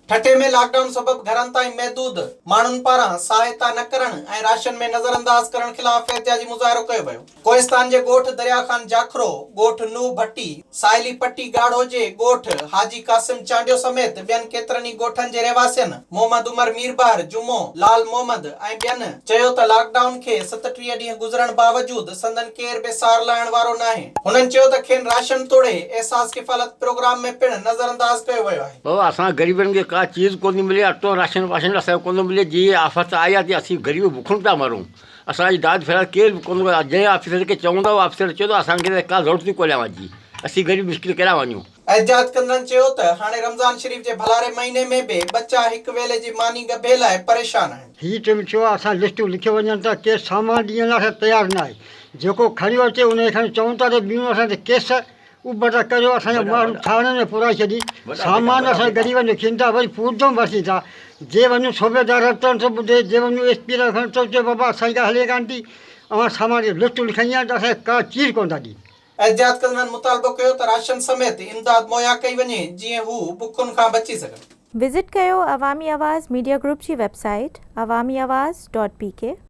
ठठे में लॉकडाउन सबब घरन ताईं महदूद माण्हुनि पारां सहायता न करण ऐं राशन में नज़रअंदाज करण खिलाफ़ एहतिजाजी मुज़ाहिरो कयो वियो। कोहिस्तान जे ॻोठ दरिया खान जाखरो, ॻोठ नूह भट्टी, साहिली पट्टी गाढ़ो जे ॻोठ हाजी कासिम चांडियो समेत ॿियनि केतिरनि ई ॻोठनि जे रहवासियनि मोहम्मद उमर मीरबार, जुमो, लाल मोहम्मद ऐं ॿियनि चयो त लॉकडाउन खे 37 ॾींहं गुज़रण बावजूद संदन केर बि सार लाइण वारो नाहे। हुननि चयो त खेनि राशन तोड़े एहसास किफ़ालत प्रोग्राम में पिण नज़रअंदाज कयो वियो आहे। बाबा असां ग़रीबनि खे का चीज़ कोन मिले, अटो राशन वाशन असांखे कोन मिले। जीअं आफ़त आई आहे तीअं असीं ग़रीब बुखनि था मरूं। असांजी दाद फ़रियाद केरु बि कोन करे। जंहिं ऑफिसर खे चवंदा त ऑफिसर चयो त असांखे त का ज़रूरत ई कोन्हे अवां जी, असीं ग़रीब मुश्किल केॾां वञूं। एहतिजाज कंदड़नि चयो त हाणे रमज़ान शरीफ़ जे भलारे महीने में बि बच्चा हिक वेले जी मानी गभे लाइ परेशान आहिनि। हीअ टाइम थियो आहे असां लिस्टूं लिखी वञनि था, केरु सामान ॾियण लाइ तयारु न आहे। जेको खणी अचे उनखे खणी चवनि था त ॿियूं असां त केस उबर त करियो, असांजा माण्हू थाणे में पुराए छॾी। सामान असां ग़रीबनि जो खींदा वरी पूरदम वरिती था। जे वञूं सूबेदार रतन थो ॿुधे, जे वञूं एस पी खणी थो चए बाबा असांजी ॻाल्हि हले कान थी, अवां सामान जी लिस्टूं लिखाई आहे त असांखे का चीज़ कोन था ॾियनि। एहतिजाज कंदड़नि मुतालबो कयो त राशन समेत इमदाद मुहैया कई वञे जीअं हू बुखुनि खां बची सघनि। विज़िट कयो अवामी आवाज़ मीडिया ग्रुप जी वेबसाइट awamiawaz.pk।